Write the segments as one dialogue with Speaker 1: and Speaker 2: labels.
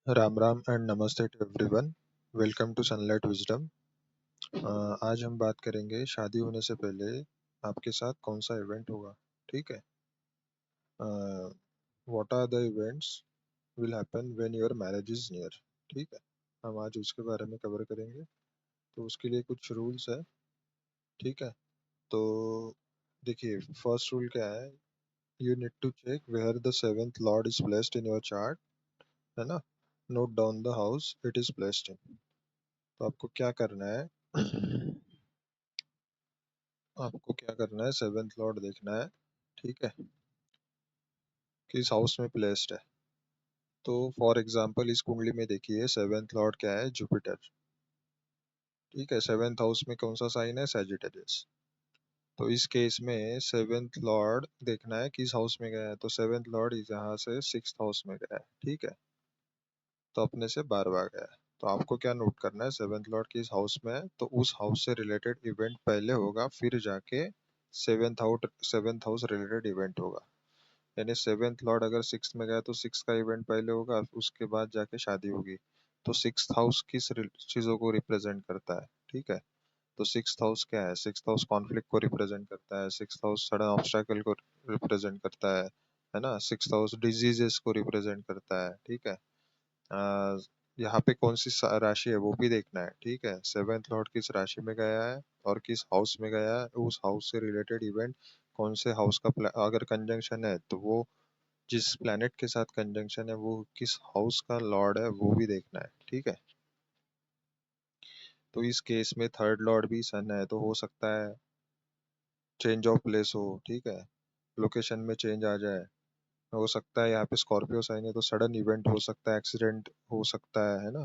Speaker 1: Ram Ram and नमस्ते to everyone. Welcome to Sunlight Wisdom. आज हम बात करेंगे शादी होने से पहले आपके साथ कौन सा इवेंट होगा। ठीक है। What are the events will happen when your marriage is near. ठीक है। हम आज उसके बारे में कवर करेंगे। तो उसके लिए कुछ रूल्स है। ठीक है। तो देखिए, फर्स्ट रूल क्या है। You need to check where the seventh lord is placed in your chart. है ना। Note down the house it is placed in. तो आपको क्या करना है। आपको क्या करना है, सेवेंथ लॉर्ड देखना है। ठीक है। किस हाउस में प्लेस्ड है। तो फॉर एग्जांपल इस कुंडली में देखिए सेवेंथ लॉर्ड क्या है, जुपिटर। ठीक है। सेवेंथ हाउस में कौन सा साइन है, सैजिटेरियस। तो इस केस में सेवेंथ लॉर्ड देखना है किस हाउस में गया है। तो सेवेंथ लॉर्ड यहाँ से सिक्स्थ हाउस में गया है। ठीक है। तो अपने से 12वां गया है। तो आपको क्या नोट करना है, सेवेंथ लॉर्ड किस हाउस में है तो उस हाउस से रिलेटेड इवेंट पहले होगा, फिर जाके सेवेंथ हाउस रिलेटेड इवेंट होगा। यानी सेवेंथ लॉर्ड अगर सिक्स में गया तो सिक्स का इवेंट पहले होगा, उसके बाद जाके शादी होगी। तो सिक्स हाउस किस चीजों को रिप्रेजेंट करता है। ठीक है। तो सिक्स हाउस क्या है, सिक्स हाउस कॉन्फ्लिक्ट को रिप्रेजेंट करता है, सिक्स हाउस सडन ऑब्स्टेकल को रिप्रेजेंट करता है ना। सिक्स हाउस डिजीजेस को रिप्रेजेंट करता है। ठीक है। आ, यहाँ पे कौन सी राशि है वो भी देखना है। ठीक है। सेवेंथ लॉर्ड किस राशि में गया है और किस हाउस में गया है, उस हाउस से रिलेटेड इवेंट कौन से हाउस का अगर कंजंक्शन है तो वो जिस प्लैनेट के साथ कंजंक्शन है वो किस हाउस का लॉर्ड है वो भी देखना है। ठीक है। तो इस केस में थर्ड लॉर्ड भी सन है तो हो सकता है चेंज ऑफ प्लेस हो। ठीक है। लोकेशन में चेंज आ जाए। हो सकता है यहाँ पे स्कॉर्पियो साइन है तो सडन इवेंट हो सकता है, एक्सीडेंट हो सकता है ना।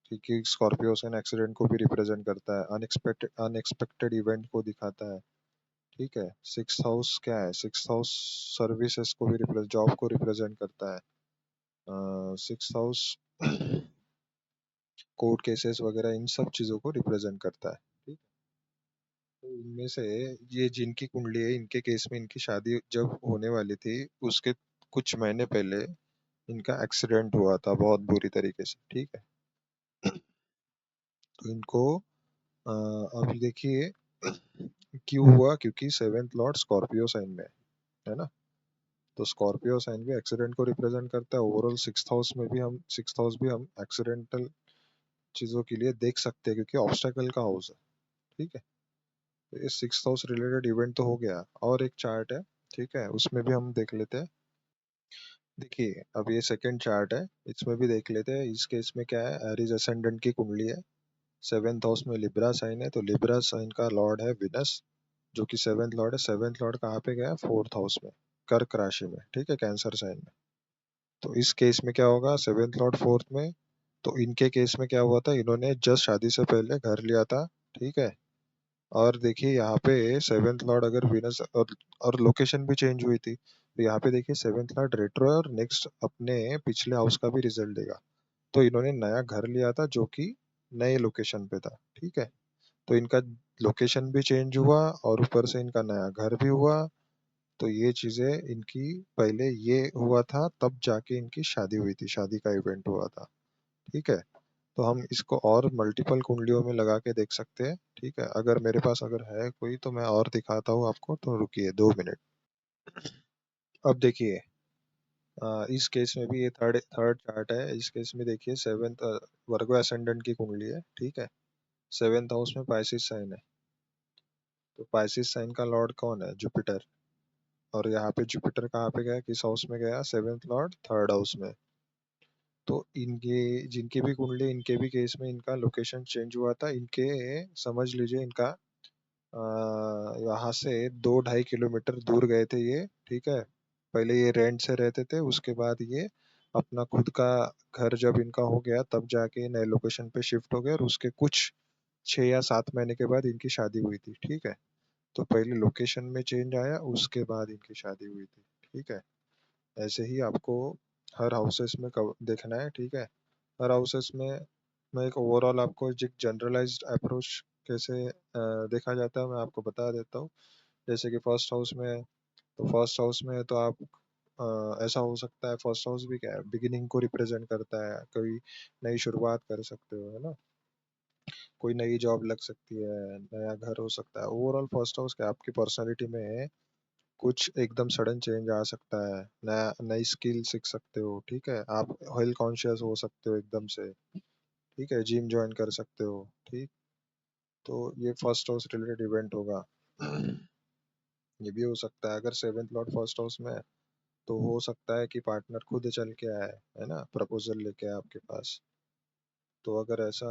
Speaker 1: क्योंकि स्कॉर्पियो साइन एक्सीडेंट को भी रिप्रेजेंट करता है, अनएक्सपेक्टेड अनएक्सपेक्टेड इवेंट को दिखाता है। ठीक है। सिक्स हाउस क्या है, सिक्स हाउस सर्विसेज को भी रिप्रेजेंट, जॉब को रिप्रेजेंट करता है। सिक्स हाउस कोर्ट केसेस वगैरह इन सब चीजों को रिप्रेजेंट करता है। ठीक। तो इनमें से ये जिनकी कुंडली है इनके केस में इनकी शादी जब होने वाली थी उसके कुछ महीने पहले इनका एक्सीडेंट हुआ था बहुत बुरी तरीके से। ठीक है। तो इनको अभी देखिए क्यों हुआ, क्योंकि सेवेंथ लॉर्ड स्कॉर्पियो साइन में है ना। तो स्कॉर्पियो साइन भी एक्सीडेंट को रिप्रेजेंट करता है। ओवरऑल सिक्स हाउस भी हम एक्सीडेंटल चीजों के लिए देख सकते हैं क्योंकि ऑब्स्टेकल का हाउस है। ठीक है। तो ये सिक्स हाउस रिलेटेड इवेंट तो हो गया, और एक चार्ट है। ठीक है, उसमें भी हम देख लेते हैं। देखिए अब ये सेकंड चार्ट है, इसमें भी देख लेते हैं। इस केस में क्या है, एरीज असेंडेंट की कुंडली है। सेवेंथ हाउस में लिब्रा साइन है तो लिब्रा साइन का लॉर्ड है विनस, जो कि सेवेंथ लॉर्ड है। सेवेंथ लॉर्ड कहाँ पे गया, फोर्थ हाउस में, कर्क राशि में। ठीक है, कैंसर साइन में। तो इस केस में क्या होगा, सेवेंथ लॉर्ड फोर्थ में। तो इनके केस में क्या हुआ था, इन्होंने जस्ट शादी से पहले घर लिया था। ठीक है। और देखिए यहाँ पे सेवेंथ लॉर्ड अगर विनस और लोकेशन भी चेंज हुई थी, तो यहाँ पे देखिए सेवेंथ लॉर्ड रेट्रो है और नेक्स्ट अपने पिछले हाउस का भी रिजल्ट देगा। तो इन्होंने नया घर लिया था जो कि नए लोकेशन पे था। ठीक है। तो इनका लोकेशन भी चेंज हुआ और ऊपर से इनका नया घर भी हुआ। तो ये चीजें इनकी पहले ये हुआ था तब जाके इनकी शादी हुई थी, शादी का इवेंट हुआ था। ठीक है। तो हम इसको और मल्टीपल कुंडलियों में लगा के देख सकते हैं। ठीक है, अगर मेरे पास अगर है कोई तो मैं और दिखाता हूँ आपको, तो रुकिए 2 मिनट। अब देखिए इस केस में भी ये थर्ड थर्ड चार्ट है। इस केस में देखिए सेवेंथ वर्गो एसेंडेंट की कुंडली है। ठीक है। सेवेंथ हाउस में पाइसिस साइन है। तो पाइसिस साइन का लॉर्ड कौन है, जुपिटर। और यहाँ पे जुपिटर कहाँ पे गया, किस हाउस में गया, सेवेंथ लॉर्ड थर्ड हाउस में। तो इनके जिनकी भी कुंडली, इनके भी केस में इनका लोकेशन चेंज हुआ था। इनके समझ लीजिए इनका यहाँ से 2-2.5 किलोमीटर दूर गए थे ये। ठीक है। पहले ये रेंट से रहते थे, उसके बाद ये अपना खुद का घर जब इनका हो गया तब जाके नए लोकेशन पे शिफ्ट हो गए, और उसके कुछ 6 या 7 महीने के बाद इनकी शादी हुई थी। ठीक है। तो पहले लोकेशन में चेंज आया, उसके बाद इनकी शादी हुई थी। ठीक है। ऐसे ही आपको हर हाउसेस में देखना है। ठीक है। हर हाउसेस में मैं एक ओवरऑल आपको एक जनरलाइज्ड अप्रोच कैसे देखा जाता है मैं आपको बता देता हूँ। जैसे कि फर्स्ट हाउस में है तो आप ऐसा हो सकता है फर्स्ट हाउस भी क्या है, बिगिनिंग को रिप्रेजेंट करता है, कोई नई शुरुआत कर सकते हो, है ना, कोई नई जॉब लग सकती है, नया घर हो सकता है। ओवरऑल फर्स्ट हाउस क्या है, आपकी पर्सनालिटी में कुछ एकदम सडन चेंज आ सकता है, नया नई स्किल सीख सकते हो, ठीक है, आप हेल्थ कॉन्शियस हो सकते हो एकदम से, ठीक है, जिम ज्वाइन कर सकते हो, ठीक। तो ये फर्स्ट हाउस रिलेटेड इवेंट होगा। ये भी हो सकता है अगर सेवेंथ लॉर्ड फर्स्ट हाउस में है, तो हो सकता है कि पार्टनर खुद चल के आए, है ना, प्रपोजल लेके आए आपके पास। तो अगर ऐसा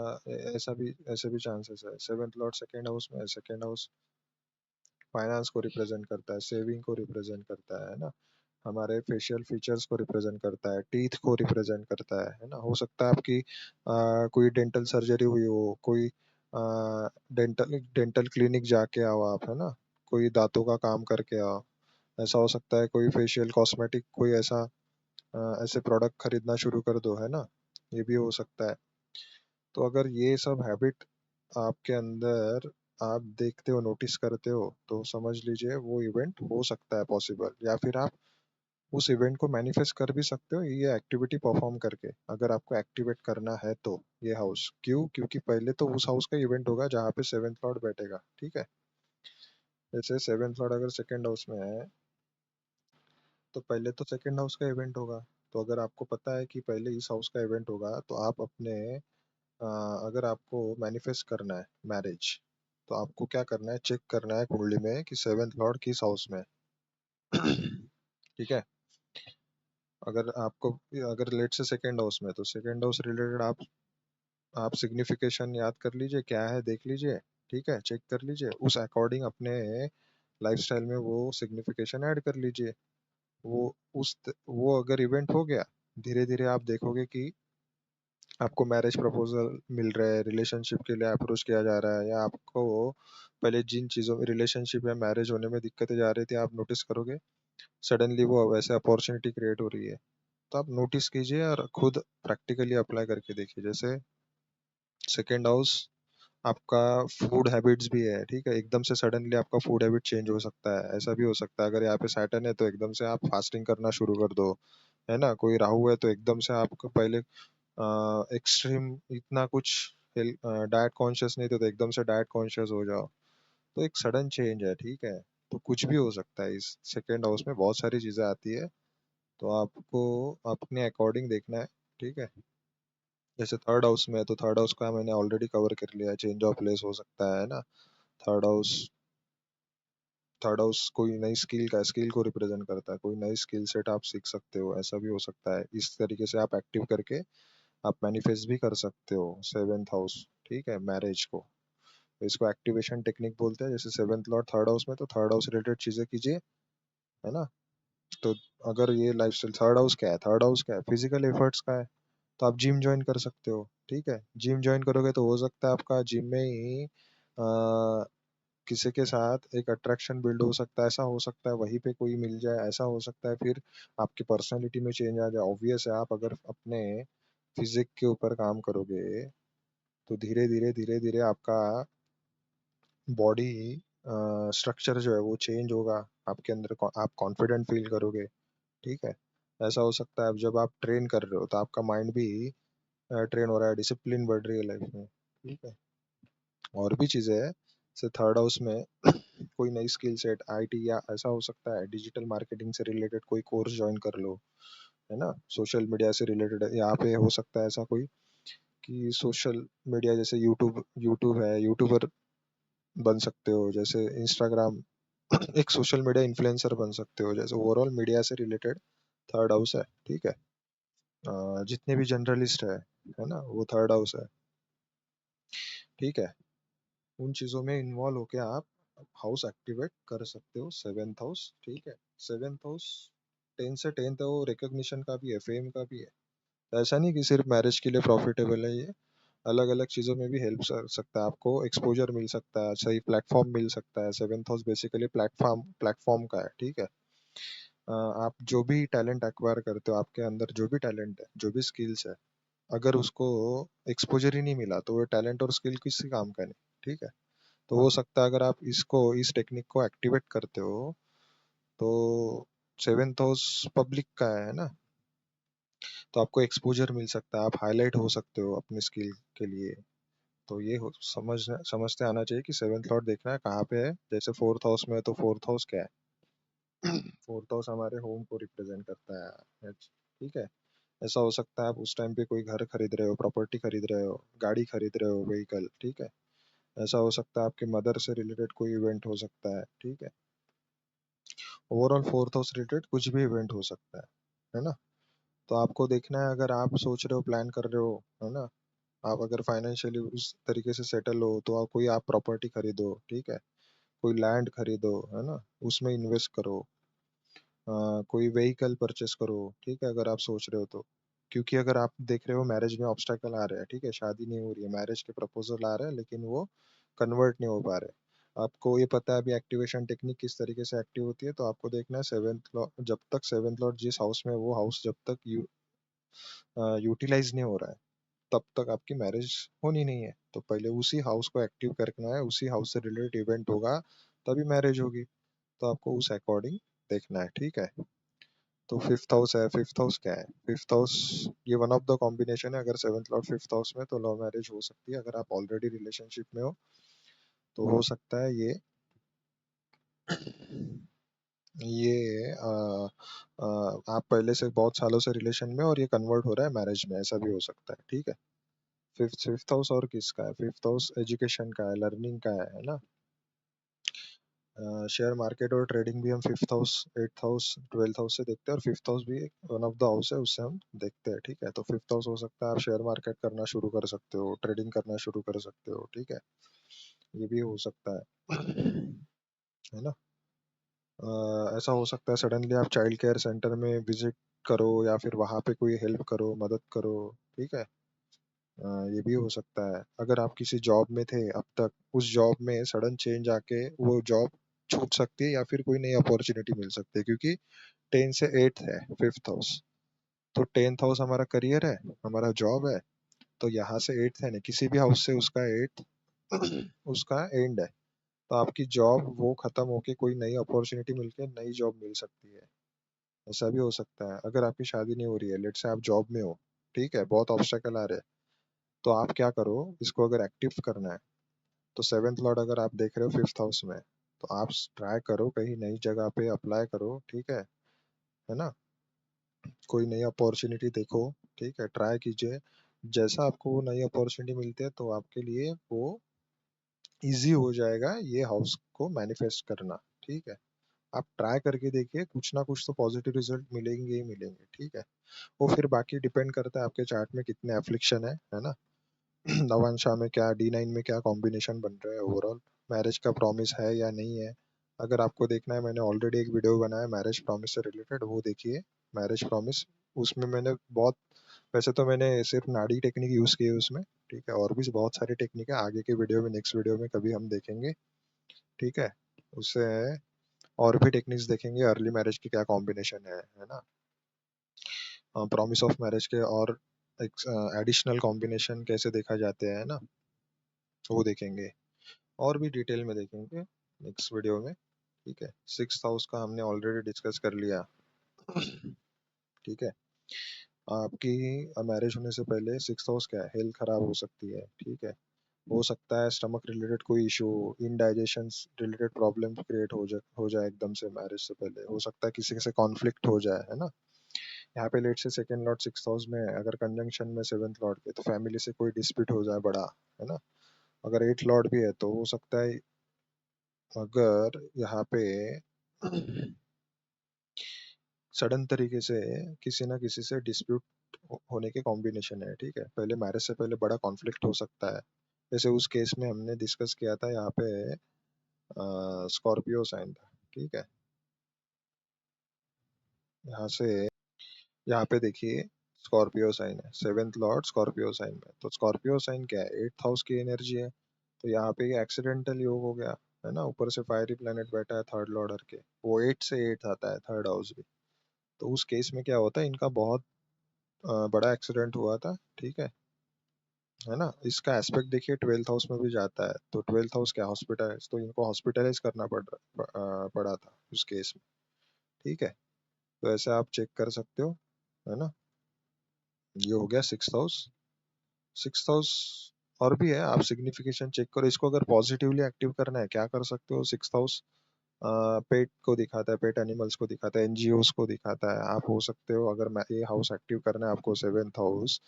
Speaker 1: ऐसे भी चांसेस है। सेवेंथ लॉर्ड सेकेंड हाउस में है, सेकेंड हाउस फाइनेंस को रिप्रेजेंट करता है, सेविंग को रिप्रेजेंट करता है ना, हमारे फेशियल फीचर्स को रिप्रेजेंट करता है, टीथ को रिप्रेजेंट करता है ना। हो सकता है आपकी कोई डेंटल सर्जरी हुई हो, कोई डेंटल डेंटल क्लिनिक जाके आओ आप, है ना, कोई दांतों का काम करके आओ। ऐसा हो सकता है कोई फेशियल कॉस्मेटिक कोई ऐसा ऐसे प्रोडक्ट खरीदना शुरू कर दो, है ना, ये भी हो सकता है। तो अगर ये सब हैबिट आपके अंदर आप देखते हो, नोटिस करते हो, तो समझ लीजिए वो इवेंट हो सकता है पॉसिबल, या फिर आप उस इवेंट को मैनिफेस्ट कर भी सकते हो ये एक्टिविटी परफॉर्म करके, अगर आपको एक्टिवेट करना है तो। ये हाउस क्यों, क्योंकि पहले तो उस हाउस का इवेंट होगा जहाँ पे सेवेंथ लॉर्ड बैठेगा, ठीक है। जैसे सेवेंथ लॉर्ड अगर सेकेंड हाउस में है, तो पहले तो सेकेंड हाउस का इवेंट होगा। तो अगर आपको पता है कि पहले इस हाउस का इवेंट होगा, तो आप अपने अगर आपको मैनिफेस्ट करना है मैरिज, तो आपको क्या करना है, चेक करना है कुंडली में कि सेवेंथ लॉर्ड किस हाउस में है। ठीक है। अगर आपको अगर लेट से सेकेंड हाउस में, तो सेकेंड हाउस रिलेटेड आप सिग्निफिकेशन याद कर लीजिए क्या है, देख लीजिए, ठीक है, चेक कर लीजिए, उस अकॉर्डिंग अपने लाइफस्टाइल में वो सिग्निफिकेशन ऐड कर लीजिए। वो वो अगर इवेंट हो गया, धीरे धीरे आप देखोगे कि आपको मैरिज प्रपोजल मिल रहा है, रिलेशनशिप के लिए अप्रोच किया जा रहा है, या आपको पहले जिन चीज़ों में रिलेशनशिप या मैरिज होने में दिक्कतें जा रही थी आप नोटिस करोगे, सडनली वो वैसे अपॉर्चुनिटी क्रिएट हो रही है। तो आप नोटिस कीजिए और खुद प्रैक्टिकली अप्लाई करके देखिए। जैसे सेकेंड हाउस आपका फूड हैबिट्स भी है, ठीक है, एकदम से सडनली आपका फूड हैबिट चेंज हो सकता है, ऐसा भी हो सकता है। अगर यहाँ पे सैटर्न है तो एकदम से आप फास्टिंग करना शुरू कर दो, है ना, कोई राहु है तो एकदम से आपको पहले एक्सट्रीम इतना कुछ डाइट कॉन्शियस नहीं थे तो एकदम से डाइट कॉन्शियस हो जाओ। तो एक सडन चेंज है, ठीक है। तो कुछ भी हो सकता है, इस सेकेंड हाउस में बहुत सारी चीजें आती है, तो आपको अपने अकॉर्डिंग देखना है, ठीक है। जैसे थर्ड हाउस में है, तो थर्ड हाउस का मैंने ऑलरेडी कवर कर लिया है, चेंज ऑफ प्लेस हो सकता है ना। थर्ड हाउस थर्ड हाउस कोई नई स्किल का, स्किल को रिप्रेजेंट करता है, कोई नई स्किल सेट आप सीख सकते हो, ऐसा भी हो सकता है। इस तरीके से आप एक्टिव करके आप मैनिफेस्ट भी कर सकते हो सेवेंथ हाउस, ठीक है, मैरिज को। तो इसको एक्टिवेशन टेक्निक बोलते हैं। जैसे सेवेंथ लॉर्ड थर्ड हाउस में, तो थर्ड हाउस रिलेटेड चीजें कीजिए, है ना। तो अगर ये लाइफस्टाइल, थर्ड हाउस क्या है, थर्ड हाउस क्या है, फिजिकल एफर्ट्स का है, तो आप जिम ज्वाइन कर सकते हो, ठीक है। जिम ज्वाइन करोगे तो हो सकता है आपका जिम में ही किसी के साथ एक अट्रैक्शन बिल्ड हो सकता है, ऐसा हो सकता है वहीं पे कोई मिल जाए, ऐसा हो सकता है फिर आपकी पर्सनैलिटी में चेंज आ जाए। ऑब्वियस है, आप अगर अपने फिजिक के ऊपर काम करोगे, तो धीरे धीरे आपका बॉडी स्ट्रक्चर जो है वो चेंज होगा, आपके अंदर आप कॉन्फिडेंट फील करोगे, ठीक है। ऐसा हो सकता है अब जब आप ट्रेन कर रहे हो तो आपका माइंड भी ट्रेन हो रहा है, डिसिप्लिन बढ़ रही है लाइफ में, ठीक है। और भी चीजें हैं, जैसे थर्ड हाउस में कोई नई स्किल सेट आईटी, या ऐसा हो सकता है डिजिटल मार्केटिंग से रिलेटेड कोई कोर्स ज्वाइन कर लो, है ना, सोशल मीडिया से रिलेटेड। यहाँ पे हो सकता है ऐसा कोई कि सोशल मीडिया जैसे यूट्यूब यूट्यूब है, यूट्यूबर बन सकते हो, जैसे इंस्टाग्राम एक सोशल मीडिया इन्फ्लुएंसर बन सकते हो। जैसे ओवरऑल मीडिया से रिलेटेड थर्ड हाउस है, ठीक है। जितने भी जर्नलिस्ट है ना, वो थर्ड हाउस है, ठीक है। उन चीजों में इन्वॉल्व होके आप हाउस एक्टिवेट कर सकते हो, सेवेंथ हाउस, ठीक है। सेवेंथ हाउस 10 से 10 है, वो रिकॉग्निशन का भी है, फेम का भी है। ऐसा नहीं कि सिर्फ मैरिज के लिए प्रॉफिटेबल है ये, अलग अलग चीजों में भी हेल्प कर सकता है, आपको एक्सपोजर मिल सकता है, सही प्लेटफॉर्म मिल सकता है। Seventh house basically platform platform का है, ठीक है। आप जो भी टैलेंट एक्वायर करते हो, आपके अंदर जो भी टैलेंट है, जो भी स्किल्स है, अगर उसको एक्सपोजर ही नहीं मिला, तो वो टैलेंट और स्किल किसी काम का नहीं, ठीक है। तो हो सकता है अगर आप इसको, इस टेक्निक को एक्टिवेट करते हो, तो सेवेंथ हाउस पब्लिक का है ना, तो आपको एक्सपोजर मिल सकता है, आप हाईलाइट हो सकते हो अपने स्किल के लिए। तो ये समझते आना चाहिए कि सेवेंथ लॉर्ड देखना है कहाँ पे है। जैसे फोर्थ हाउस में है तो फोर्थ हाउस क्या है? फोर्थ हाउस हमारे होम को रिप्रेजेंट करता है, ठीक है। ऐसा हो सकता है आप उस टाइम पे कोई घर खरीद रहे हो, प्रॉपर्टी खरीद रहे हो, गाड़ी खरीद रहे हो, व्हीकल, ठीक है। ऐसा हो सकता है आपके मदर से रिलेटेड कोई इवेंट हो सकता है, ठीक है। ओवरऑल फोर्थ हाउस रिलेटेड कुछ भी इवेंट हो सकता है ना। तो आपको देखना है, अगर आप सोच रहे हो, प्लान कर रहे हो, है ना, आप अगर फाइनेंशियली उस तरीके से सेटल हो तो आप प्रॉपर्टी खरीदो, ठीक है। कोई लैंड खरीदो, है ना, उसमें इन्वेस्ट करो। कोई व्हीकल परचेस करो, ठीक है, अगर आप सोच रहे हो तो। क्योंकि अगर आप देख रहे हो मैरिज में ऑब्स्टेकल आ रहे हैं, ठीक है, शादी नहीं हो रही है, मैरिज के प्रपोजल आ रहे हैं लेकिन वो कन्वर्ट नहीं हो पा रहे। आपको ये पता है अभी एक्टिवेशन टेक्निक किस तरीके से एक्टिव होती है, तो आपको देखना है सेवेंथ लॉर्ड, जब तक सेवेंथ लॉर्ड जिस हाउस में है, वो हाउस जब तक यूटिलाइज नहीं हो रहा है, तब तक आपकी मैरिज होनी नहीं है। तो पहले उसी हाउस को एक्टिव करना है, उसी हाउस से रिलेटेड इवेंट होगा तभी मैरिज होगी। तो आपको उस अकॉर्डिंग देखना है, ठीक है। तो फिफ्थ हाउस है, फिफ्थ हाउस क्या है? फिफ्थ हाउस ये वन ऑफ द कॉम्बिनेशन है, अगर सेवंथ लॉर्ड फिफ्थ हाउस में तो लव मैरिज हो सकती है। अगर आप ऑलरेडी रिलेशनशिप में हो तो हो सकता है ये आप पहले से बहुत सालों से रिलेशन में और ये कन्वर्ट हो रहा है मैरिज में, ऐसा भी हो सकता है, ठीक है। फिफ्थ फिफ्थ हाउस और किसका है? फिफ्थ हाउस एजुकेशन का है, लर्निंग का है ना। शेयर मार्केट और ट्रेडिंग भी हम fifth house, eighth house, twelfth house से देखते हैं, और फिफ्थ हाउस भी वन ऑफ द हाउस है, उससे हम देखते हैं, ठीक है। तो फिफ्थ हाउस हो सकता है आप शेयर मार्केट करना शुरू कर सकते हो, ट्रेडिंग करना शुरू कर सकते हो, ठीक है। ये भी हो सकता है ना। ऐसा हो सकता है सडनली आप चाइल्ड केयर सेंटर में विजिट करो, या फिर वहाँ पे कोई हेल्प करो, मदद करो, ठीक है। ये भी हो सकता है अगर आप किसी जॉब में थे अब तक, उस जॉब में सडन चेंज आके वो जॉब छूट सकती है, या फिर कोई नई अपॉर्चुनिटी मिल सकती है, क्योंकि 10 से 8 है फिफ्थ हाउस। तो 10th हाउस हमारा करियर है, हमारा जॉब है। तो यहाँ से 8th है ना, किसी भी हाउस से उसका 8th उसका एंड है। तो आपकी जॉब वो खत्म होके कोई नई अपॉर्चुनिटी मिलके नई जॉब मिल सकती है। ऐसा भी हो सकता है अगर आपकी शादी नहीं हो रही है, लेट से आप जॉब में हो, ठीक है, बहुत ऑब्स्टेकल आ रहे हैं, तो आप क्या करो, इसको अगर एक्टिव करना है तो सेवेंथ लॉर्ड अगर आप देख रहे हो फिफ्थ हाउस में, तो आप ट्राई करो कहीं नई जगह पे अप्लाई करो, ठीक है ना। कोई नई अपॉर्चुनिटी देखो, ठीक है, ट्राई कीजिए। जैसा आपको वो नई अपॉर्चुनिटी मिलती है तो आपके लिए वो इजी हो जाएगा ये हाउस को मैनिफेस्ट करना, ठीक है। आप ट्राई करके देखिए, कुछ ना कुछ तो पॉजिटिव रिजल्ट मिलेंगे ही मिलेंगे, ठीक है। वो फिर बाकी डिपेंड करता है आपके चार्ट में कितने एफ्लिक्शन है ना। नवांशा में क्या, D9 में क्या कॉम्बिनेशन बन रहा है, ओवरऑल मैरिज का प्रॉमिस है या नहीं है। अगर आपको देखना है, मैंने ऑलरेडी एक वीडियो बनाया मैरिज प्रॉमिस से रिलेटेड, वो देखिए, मैरिज प्रॉमिस। उसमें मैंने बहुत, वैसे तो मैंने सिर्फ नाड़ी टेक्निक यूज की है उसमें, ठीक है, और भी बहुत सारी टेक्निक है, आगे के वीडियो में, नेक्स्ट वीडियो में कभी हम देखेंगे, ठीक है। उससे और भी टेक्निक्स देखेंगे, अर्ली मैरिज की क्या कॉम्बिनेशन है ना, प्रॉमिस ऑफ मैरिज के और एडिशनल कॉम्बिनेशन कैसे देखा जाते हैं ना, वो देखेंगे, और भी डिटेल में देखेंगे नेक्स्ट वीडियो में, ठीक है। सिक्स हाउस का हमने ऑलरेडी डिस्कस कर लिया, ठीक है। आपकी मैरिज होने से पहले सिक्स हाउस क्या है, हेल्थ खराब हो सकती है, ठीक है। हो सकता है स्टमक रिलेटेड कोई issue, indigestion related problem create हो जाए एकदम से मैरिज से पहले, हो सकता है किसी से कॉन्फ्लिक्ट हो जाए, है ना। यहाँ पे लेट से सेकंड लॉर्ड सिक्स हाउस में है, अगर कंजंक्शन में सेवेंथ लॉर्ड के, तो फैमिली से कोई डिस्प्यूट हो जाए बड़ा, है ना। अगर एट लॉर्ड भी है तो हो सकता है, अगर यहाँ पे सडन तरीके से किसी ना किसी से डिस्प्यूट होने के कॉम्बिनेशन है, ठीक है। पहले मैरिज से पहले बड़ा कॉन्फ्लिक्ट हो सकता है, जैसे उस केस में हमने डिस्कस किया था, यहाँ पे स्कॉर्पियो साइन था, ठीक है। यहाँ से यहाँ पे देखिए, स्कॉर्पियो साइन है, सेवेंथ लॉर्ड स्कॉर्पियो साइन में, तो स्कॉर्पियो साइन क्या है, एट्थ हाउस की एनर्जी है। तो यहाँ पे ये एक्सीडेंटल योग हो गया, है ना, ऊपर से फायरी प्लेनेट बैठा है थर्ड लॉर्डर के, वो 8 से 8 आता है थर्ड हाउस भी। तो उस केस में क्या होता है, इनका बहुत बड़ा एक्सीडेंट हुआ था, ठीक है ना। इसका एस्पेक्ट देखिए, ट्वेल्थ हाउस में भी जाता है, तो ट्वेल्थ हाउस क्या, हॉस्पिटलाइज, तो इनको हॉस्पिटलाइज करना पड़ा था उस केस में, ठीक है। तो ऐसे आप चेक कर सकते हो, है ना। ये हो गया सिक्स हाउस। सिक्स हाउस और भी है, आप सिग्निफिकेशन चेक करो इसको। अगर पॉजिटिवली एक्टिव करना है क्या कर सकते हो, सिक्स हाउस पेट को दिखाता है, पेट एनिमल्स को दिखाता है, एनजीओस को दिखाता है। आप हो सकते हो, अगर मैं ये हाउस एक्टिव करना है आपको, सेवेंथ हाउस,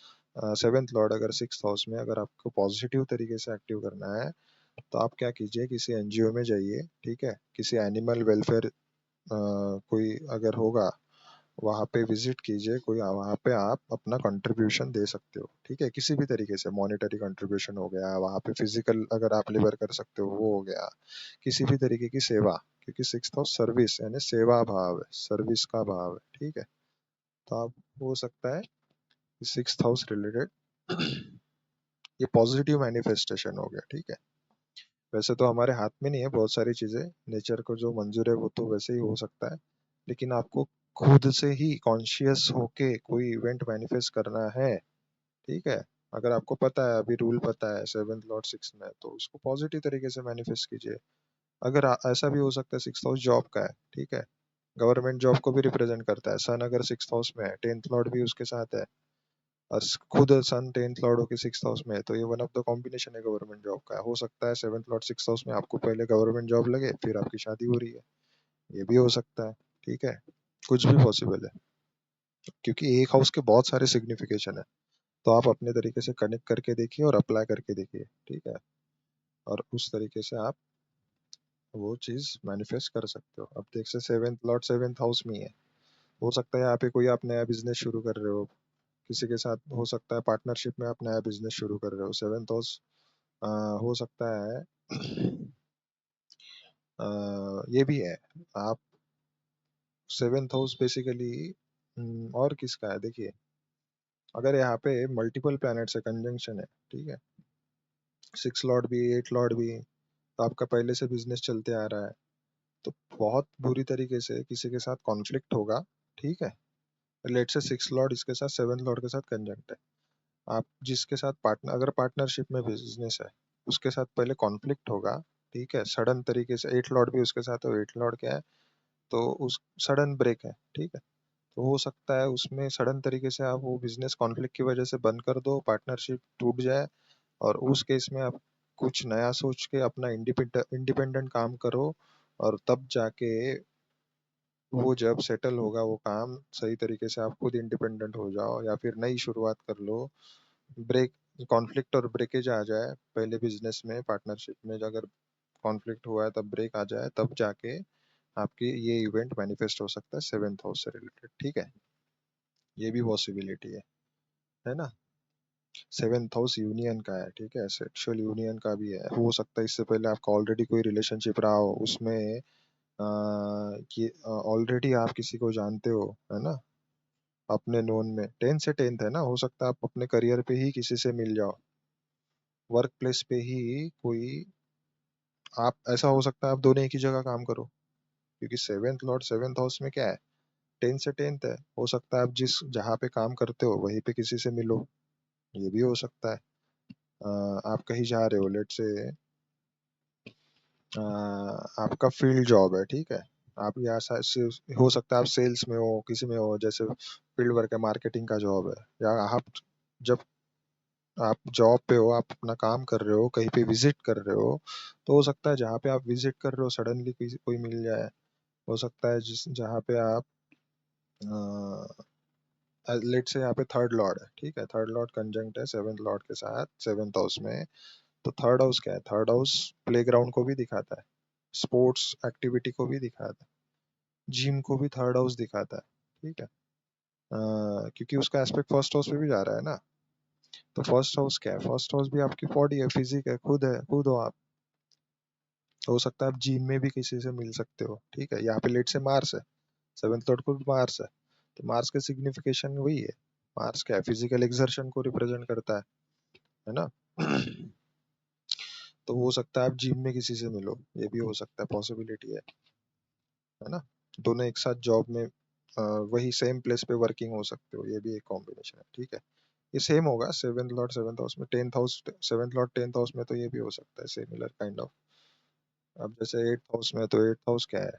Speaker 1: सेवेंथ लॉर्ड अगर सिक्स हाउस में, अगर आपको पॉजिटिव तरीके से एक्टिव करना है तो आप क्या कीजिए, किसी एनजीओ में जाइए, ठीक है, किसी एनिमल वेलफेयर कोई अगर होगा वहाँ पे विजिट कीजिए, कोई वहाँ पे आप अपना कंट्रीब्यूशन दे सकते हो, ठीक है, किसी भी तरीके से। मॉनेटरी कंट्रीब्यूशन हो गया वहाँ पे, फिजिकल अगर आप लेबर कर सकते हो वो हो गया, किसी भी तरीके की सेवा, क्योंकि सिक्स हाउस सर्विस यानी सेवा भाव है, सर्विस का भाव है, ठीक है। तो आप हो सकता है सिक्स हाउस रिलेटेड ये पॉजिटिव मैनिफेस्टेशन हो गया, ठीक है। वैसे तो हमारे हाथ में नहीं है बहुत सारी चीजें, नेचर को जो मंजूर है वो तो वैसे ही हो सकता है, लेकिन आपको खुद से ही कॉन्शियस होके कोई इवेंट मैनिफेस्ट करना है, ठीक है। अगर आपको पता है, अभी रूल पता है सेवेंथ लॉर्ड सिक्स में, तो उसको पॉजिटिव तरीके से मैनिफेस्ट कीजिए। अगर ऐसा भी हो सकता है सिक्स हाउस जॉब का है, ठीक है, गवर्नमेंट जॉब को भी रिप्रेजेंट करता है। सन अगर सिक्स हाउस में है, टेंथ लॉर्ड भी उसके साथ है, और खुद सन टेंथ लॉर्ड होके सिक्स हाउस में है, तो ये वन ऑफ द कॉम्बिनेशन है गवर्नमेंट जॉब का। हो सकता है सेवेंथ लॉर्ड सिक्स हाउस में आपको पहले गवर्नमेंट जॉब लगे, फिर आपकी शादी हो रही है, ये भी हो सकता है, ठीक है। कुछ भी पॉसिबल है, क्योंकि एक हाउस के बहुत सारे सिग्निफिकेशन है। तो आप अपने तरीके से कनेक्ट करके देखिए और अप्लाई करके देखिए, ठीक है, और उस तरीके से आप वो चीज मैनिफेस्ट कर सकते हो। अब देख से सेवेंथ लॉर्ड सेवेंथ हाउस में ही है, हो सकता है यहाँ पे कोई आप नया बिजनेस शुरू कर रहे हो, किसी के साथ हो सकता है पार्टनरशिप में आप नया बिजनेस शुरू कर रहे हो। सेवेंथ हाउस हो सकता है ये भी है। आप सेवेंथ हाउस बेसिकली और किसका है देखिए, अगर यहाँ पे मल्टीपल प्लैनेट्स है, कंजंक्शन है, ठीक है, सिक्स लॉर्ड भी एट लॉर्ड भी, तो आपका पहले से बिजनेस चलते आ रहा है, तो बहुत बुरी तरीके से किसी के साथ कॉन्फ्लिक्ट होगा, ठीक है। लेट से सिक्स लॉर्ड इसके साथ सेवन लॉर्ड के साथ कंजंक्ट है, आप जिसके साथ पार्टनर, अगर पार्टनरशिप में बिजनेस है, उसके साथ पहले कॉन्फ्लिक्ट होगा, ठीक है, सडन तरीके से। एट लॉर्ड भी उसके साथ है, एट लॉर्ड क्या है, तो उस सडन ब्रेक है, ठीक है। तो हो सकता है उसमें सडन तरीके से आप वो बिजनेस कॉन्फ्लिक्ट की वजह से बंद कर दो, पार्टनरशिप टूट जाए, और उस केस में आप कुछ नया सोच के अपना इंडिपेंडेंट काम करो, और तब जाके वो जब सेटल होगा वो काम सही तरीके से, आप खुद इंडिपेंडेंट हो जाओ या फिर नई शुरुआत कर लो। ब्रेक, कॉन्फ्लिक्ट और ब्रेकेज आ जाए पहले बिजनेस में, पार्टनरशिप में अगर कॉन्फ्लिक्ट हुआ है तब ब्रेक आ जाए, तब जाके आपकी ये इवेंट मैनिफेस्ट हो सकता है सेवेंथ हाउस से रिलेटेड, ठीक है। ये भी पॉसिबिलिटी है ना। सेवेंथ हाउस यूनियन का है, ठीक है, सेक्सुअल यूनियन का भी है। हो सकता है इससे पहले आपका ऑलरेडी कोई रिलेशनशिप रहा हो, उसमें कि ऑलरेडी आप किसी को जानते हो, है ना, अपने नोन में। टेंथ से टेंथ है ना, हो सकता है आप अपने करियर पे ही किसी से मिल जाओ, वर्क प्लेस पे ही कोई, आप ऐसा हो सकता है आप दोनों एक ही जगह काम करो, क्योंकि सेवेंथ लॉर्ड सेवेंथ हाउस में क्या है, टेंथ से टेंथ है। हो सकता है आप जिस जहाँ पे काम करते हो वहीं पे किसी से मिलो, ये भी हो सकता है। आप कहीं जा रहे हो, लेट से आपका फील्ड जॉब है, ठीक है, आप यहाँ हो सकता है आप सेल्स में हो, किसी में हो, जैसे फील्ड वर्क है, मार्केटिंग का जॉब है, या आप जब आप जॉब पे हो, आप अपना काम कर रहे हो, कहीं पे विजिट कर रहे हो, तो हो सकता है जहाँ पे आप विजिट कर रहे हो सडनली कोई मिल जाए। हो सकता है जिस जहाँ पे आप लेट से यहाँ पे थर्ड लॉर्ड है, ठीक है, थर्ड लॉर्ड कंजंक्ट है सेवेंथ लॉर्ड के साथ सेवेंथ हाउस में, तो थर्ड हाउस क्या है, थर्ड हाउस प्लेग्राउंड को भी दिखाता है, स्पोर्ट्स एक्टिविटी को भी दिखाता है, जिम को भी थर्ड हाउस दिखाता है, ठीक है। क्योंकि उसका एस्पेक्ट फर्स्ट हाउस पे भी जा रहा है ना। तो फर्स्ट हाउस क्या है, फर्स्ट हाउस भी आपकी बॉडी है, फिजिक है, खुद हो आप। हो सकता है आप जिम में भी किसी से मिल सकते हो, ठीक है। यहाँ पे लेट से मार्स है, सेवेंथ लॉर्ड खुद मार्स है, तो मार्स का सिग्निफिकेशन वही है। मार्स क्या है, फिजिकल एक्सर्शन को रिप्रेजेंट करता है ना। तो हो सकता है आप जिम में किसी से मिलो, ये भी हो सकता है, पॉसिबिलिटी है ना। दोनों एक साथ जॉब में वही सेम प्लेस पे वर्किंग हो सकते हो, ये भी एक कॉम्बिनेशन है, ठीक है। ये सेम होगा सेवेंथ लॉर्ड सेवेंथ हाउस में, tenth house seventh Lord tenth house में, तो ये भी हो सकता है सिमिलर काइंड ऑफ। अब जैसे एट्थ हाउस में, तो एट्थ हाउस क्या है,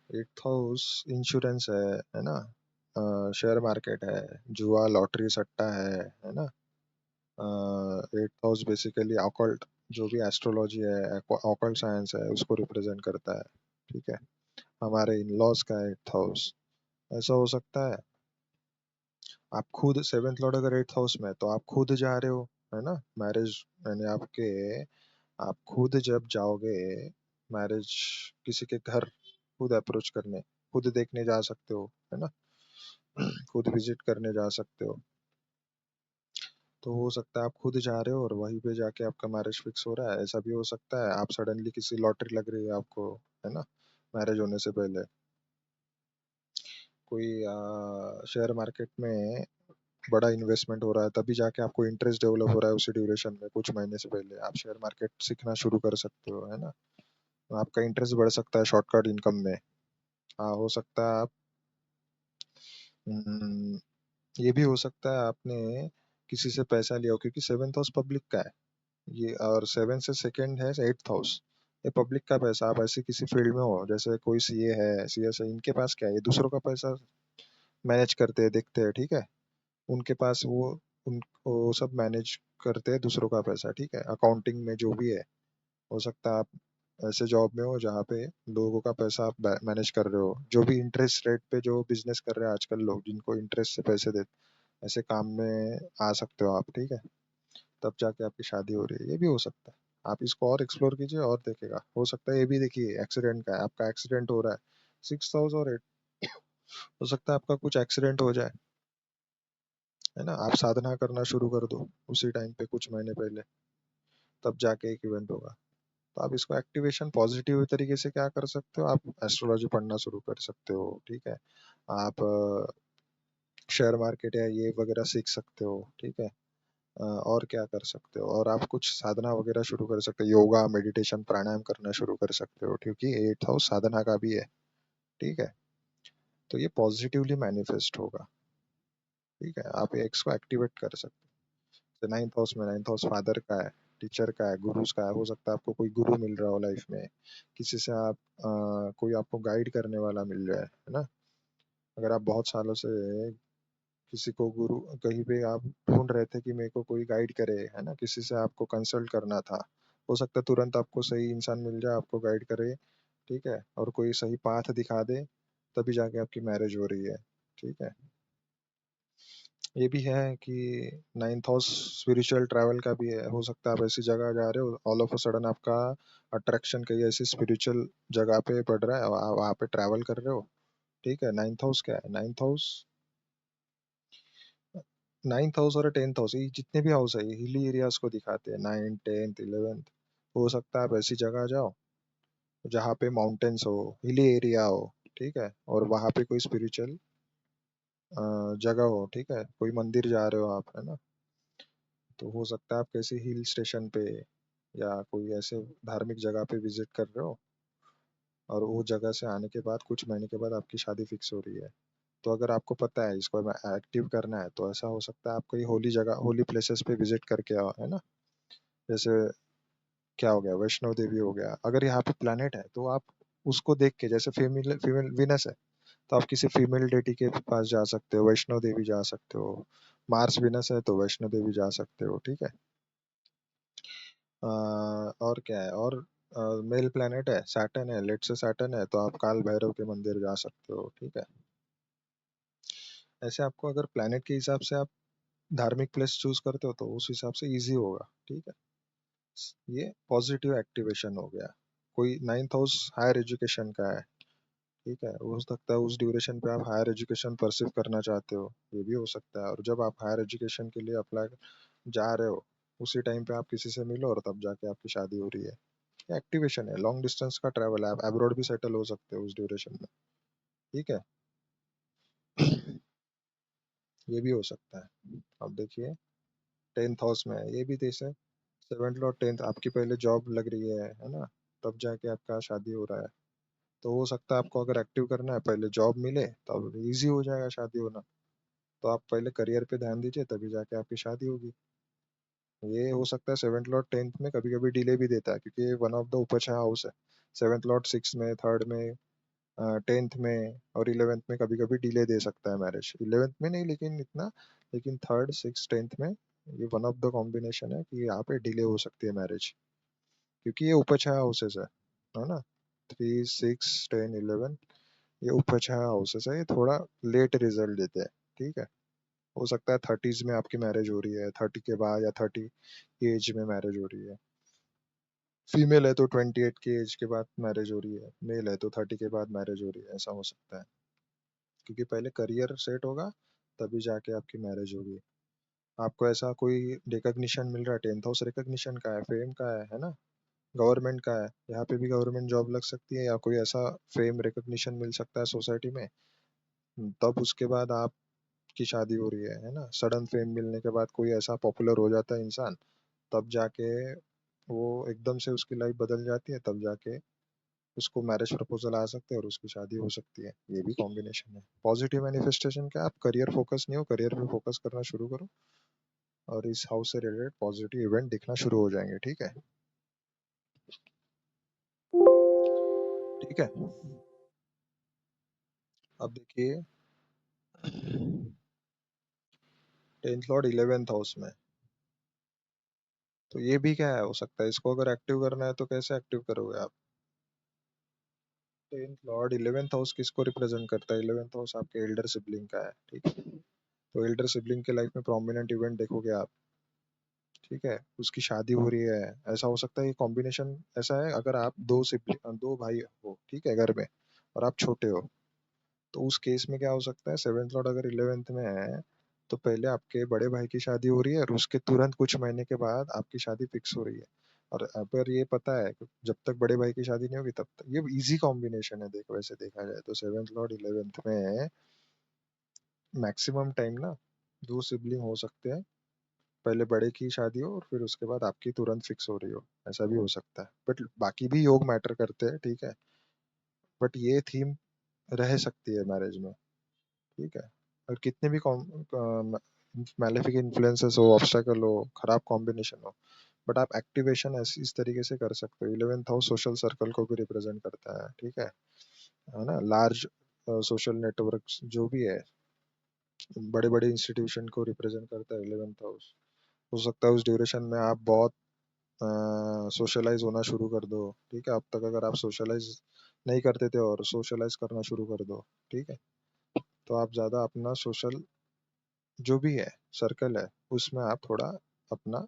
Speaker 1: एट्थ हाउस इंश्योरेंस है ना, शेयर मार्केट है, जुआ लॉटरी सट्टा है ना। एट्थ हाउस बेसिकली ऑकल्ट, जो भी एस्ट्रोलॉजी है, ऑकल्ट साइंस है, उसको रिप्रेजेंट करता है। ठीक है, हमारे इन लॉज का एट्थ हाउस। ऐसा हो सकता है आप खुद सेवेंथ लॉर्ड अगर एट्थ हाउस में है, तो आप खुद जा रहे हो, है ना, मैरिज, यानी आपके, आप खुद जब जाओगे मैरिज किसी के घर, खुद अप्रोच करने, खुद देखने जा सकते हो, है ना, खुद विजिट करने जा सकते हो। तो हो सकता है आप खुद जा रहे हो और वहीं पे जाके आपका मैरिज फिक्स हो रहा है। ऐसा भी हो सकता है आप सडनली किसी लॉटरी लग रही है आपको, है ना, मैरिज होने से पहले, कोई शेयर मार्केट में बड़ा इन्वेस्टमेंट हो रहा है, तभी जाके आपको इंटरेस्ट डेवलप हो रहा है उसी ड्यूरेशन में, कुछ महीने से पहले आप शेयर मार्केट सीखना शुरू कर सकते हो, है ना। तो आपका इंटरेस्ट बढ़ सकता है शॉर्टकट इनकम में। हाँ, हो सकता है आप, हम्म, ये भी हो सकता है आपने किसी से पैसा लिया हो, क्योंकि सेवेंथ हाउस पब्लिक का है ये, और सेवन से सेकंड है एट्थ हाउस। ये पब्लिक का पैसा, आप ऐसे किसी फील्ड में हो, जैसे कोई सीए है, सीएस है, इनके पास क्या है, ये दूसरों का पैसा मैनेज करते हैं, देखते हैं, ठीक है। उनके पास वो सब मैनेज करते हैं दूसरों का पैसा, ठीक है, अकाउंटिंग में जो भी है। हो सकता है आप ऐसे जॉब में हो जहाँ पे लोगों का पैसा आप मैनेज कर रहे हो, जो भी इंटरेस्ट रेट पे जो बिजनेस कर रहे हैं आजकल लोग, जिनको इंटरेस्ट से पैसे देते, ऐसे काम में आ सकते हो आप, ठीक है। तब जाके आपकी शादी हो रही है, ये भी हो सकता है। आप इसको और एक्सप्लोर कीजिए और देखेगा, हो सकता है ये भी देखिए एक्सीडेंट का है, आपका एक्सीडेंट हो रहा है, सिक्स हाउस और एट, हो सकता है आपका कुछ एक्सीडेंट हो जाए, है ना, आप साधना करना शुरू कर दो उसी टाइम पे कुछ महीने पहले, तब जाके एक इवेंट होगा। तो आप इसको एक्टिवेशन पॉजिटिव तरीके से क्या कर सकते हो, आप एस्ट्रोलॉजी पढ़ना शुरू कर सकते हो, ठीक है। आप शेयर मार्केट या ये वगैरह सीख सकते हो, ठीक है। और क्या कर सकते हो, और आप कुछ साधना वगैरह शुरू कर सकते हो, योगा मेडिटेशन प्राणायाम करना शुरू कर सकते हो, क्योंकि एट हाउस साधना का भी है, ठीक है। तो ये पॉजिटिवली मैनिफेस्ट होगा, ठीक है, आप एक्स को एक्टिवेट कर सकते हो। नाइन्थ हाउस में, नाइन्थ हाउस फादर का है, टीचर का है, गुरुज का है, हो सकता है आपको कोई गुरु मिल रहा हो लाइफ में, किसी से आप कोई आपको गाइड करने वाला मिल जाए, है ना। अगर आप बहुत सालों से किसी को गुरु, कहीं पे आप ढूंढ रहे थे कि मेरे को कोई गाइड करे, है ना, किसी से आपको कंसल्ट करना था, हो सकता है तुरंत आपको सही इंसान मिल जाए, आपको गाइड करे, ठीक है, और कोई सही पाथ दिखा दे, तभी जाके आपकी मैरिज हो रही है, ठीक है। ये भी है कि नाइन्थ हाउस स्पिरिचुअल ट्रैवल का भी है, हो सकता है आप ऐसी जगह जा रहे हो, ऑल ऑफ अ सडन आपका अट्रैक्शन कहीं ऐसी स्पिरिचुअल जगह पे पड़ रहा है और आप वहाँ पे ट्रैवल कर रहे हो, ठीक है। नाइन्थ हाउस क्या है, नाइन्थ हाउस, नाइन्थ हाउस और टेंथ हाउस, ये जितने भी हाउस है ये हिली एरियाज को दिखाते हैं, नाइन्थ टेंथ इलेवेंथ। हो सकता है आप ऐसी जगह जाओ जहाँ पे माउंटेन्स हो, हिली एरिया हो, ठीक है, और वहाँ पे कोई स्पिरिचुअल जगह हो, ठीक है, कोई मंदिर जा रहे हो आप, है ना। तो हो सकता है आप किसी हिल स्टेशन पे या कोई ऐसे धार्मिक जगह पे विजिट कर रहे हो, और वो जगह से आने के बाद कुछ महीने के बाद आपकी शादी फिक्स हो रही है। तो अगर आपको पता है इसको एक्टिव करना है, तो ऐसा हो सकता है आप कोई होली जगह, होली प्लेसेस पे विजिट करके आओ, है ना। जैसे क्या हो गया, वैष्णो देवी हो गया, अगर यहाँ पे प्लानट है तो आप उसको देख के, जैसे फीमेल फीमेल विनस है, तो आप किसी फीमेल डेटी के पास जा सकते हो, वैष्णो देवी जा सकते हो। मार्स विनस है तो वैष्णो देवी जा सकते हो, ठीक है। और क्या है, और मेल प्लेनेट है, सैटर्न है, लेट से सैटर्न है, तो आप काल भैरव के मंदिर जा सकते हो, ठीक है। ऐसे आपको अगर प्लेनेट के हिसाब से आप धार्मिक प्लेस चूज करते हो तो उस हिसाब से इजी होगा, ठीक है। ये पॉजिटिव एक्टिवेशन हो गया। कोई नाइन्थ हाउस हायर एजुकेशन का है, ठीक है, हो सकता है उस ड्यूरेशन पे आप हायर एजुकेशन परसिव करना चाहते हो, ये भी हो सकता है, और जब आप हायर एजुकेशन के लिए अप्लाई जा रहे हो, उसी टाइम पे आप किसी से मिलो और तब जाके आपकी शादी हो रही है। एक्टिवेशन है, लॉन्ग डिस्टेंस का ट्रैवल है, आप अब्रॉड भी सेटल हो सकते हो उस ड्यूरेशन में, ठीक है। ये भी हो सकता है। अब देखिए टेंथ हाउस में है, ये भी देश है, सेवेंथ और टेंथ, आपकी पहले जॉब लग रही है ना, तब जाके आपका शादी हो रहा है। तो हो सकता है आपको अगर एक्टिव करना है, पहले जॉब मिले तब इजी हो जाएगा शादी होना। तो आप पहले करियर पे ध्यान दीजिए, तभी जाके आपकी शादी होगी। ये हो सकता है सेवेंथ लॉर्ड टेंथ में कभी कभी डिले भी देता है, क्योंकि ये वन ऑफ द उपछाया हाउस है। सेवेंथ लॉर्ड सिक्स में, थर्ड में, 10th में और 11th में कभी कभी डिले दे सकता है मैरिज, 11th में नहीं लेकिन इतना, लेकिन 3rd 6 10th में ये वन ऑफ द कॉम्बिनेशन है कि यहाँ पे डिले हो सकती है मैरिज, क्योंकि ये ऊपर छाया हाउसेस है ना, 3 6 10 11, ये ऊपर छाया हाउसेस है, ये थोड़ा लेट रिजल्ट देते हैं। ठीक है, हो सकता है 30s में आपकी मैरिज हो रही है, 30 के बाद या 30 एज में मैरिज हो रही है, फीमेल है तो 28 की एज के बाद मैरिज हो रही है, मेल है तो 30 के बाद मैरिज हो रही है, ऐसा हो सकता है, क्योंकि पहले करियर सेट होगा तभी जाके आपकी मैरिज होगी। आपको ऐसा कोई रिकग्निशन मिल रहा है, 10th हाउस रिकग्निशन का है, फेम का है ना, गवर्नमेंट का है, यहाँ पे भी गवर्नमेंट जॉब लग सकती है, या कोई ऐसा फेम रिकग्निशन मिल सकता है सोसाइटी में, तब उसके बाद आपकी शादी हो रही है ना, सडन फेम मिलने के बाद कोई ऐसा पॉपुलर हो जाता है इंसान, तब जाके वो एकदम से उसकी लाइफ बदल जाती है, तब जाके उसको मैरिज प्रपोजल आ सकते हैं और उसकी शादी हो सकती है, ये भी कॉम्बिनेशन है। पॉजिटिव मैनिफेस्टेशन क्या, आप करियर फोकस नहीं हो, करियर पे फोकस करना शुरू करो और इस हाउस से रिलेटेड पॉजिटिव इवेंट दिखना शुरू हो जाएंगे। ठीक है, ठीक है। अब देखिए 10th लॉर्ड 11th हाउस में, तो ये भी क्या है, हो सकता है इसको अगर एक्टिव करना है तो कैसे एक्टिव करोगे आप। 10th लॉर्ड 11th हाउस किसको रिप्रेजेंट करता है, 11th हाउस आपके एल्डर सिबलिंग का है। ठीक है, तो एल्डर सिबलिंग के लाइफ में प्रोमिनेंट इवेंट देखोगे आप। ठीक है, उसकी शादी हो रही है, ऐसा हो सकता है, ये कॉम्बिनेशन ऐसा है, अगर आप दो सिबलिंग, दो भाई हो, ठीक है, घर में, और आप छोटे हो, तो उस केस में क्या हो सकता है, 7th लॉर्ड अगर 11th में है, तो पहले आपके बड़े भाई की शादी हो रही है और उसके तुरंत कुछ महीने के बाद आपकी शादी फिक्स हो रही है, और अगर ये पता है कि जब तक बड़े भाई की शादी नहीं होगी तब तक, ये इजी कॉम्बिनेशन है, देखो वैसे देखा जाए तो 7th लॉर्ड 11th में मैक्सिमम टाइम ना दो सिबलिंग हो सकते हैं, पहले बड़े की शादी हो और फिर उसके बाद आपकी तुरंत फिक्स हो रही हो, ऐसा भी हो सकता है, बट बाकी भी योग मैटर करते हैं। ठीक है, बट ये थीम रह सकती है मैरिज में। ठीक है, और कितने भी मैलेफिक इन्फ्लुएंसेस हो, ऑब्स्टेकल हो, खराब कॉम्बिनेशन हो, बट आप एक्टिवेशन ऐसी इस तरीके से कर सकते हो। 11th हाउस सोशल सर्कल को भी रिप्रेजेंट करता है ना, लार्ज सोशल नेटवर्क जो भी है, बड़े बड़े इंस्टीट्यूशन को रिप्रेजेंट करता है 11th हाउस। हो सकता है उस ड्यूरेशन में आप बहुत सोशलाइज होना शुरू कर दो। ठीक है, अब तक अगर आप सोशलाइज नहीं करते थे और सोशलाइज करना शुरू कर दो। ठीक है, तो आप ज़्यादा अपना सोशल जो भी है सर्कल है उसमें आप थोड़ा अपना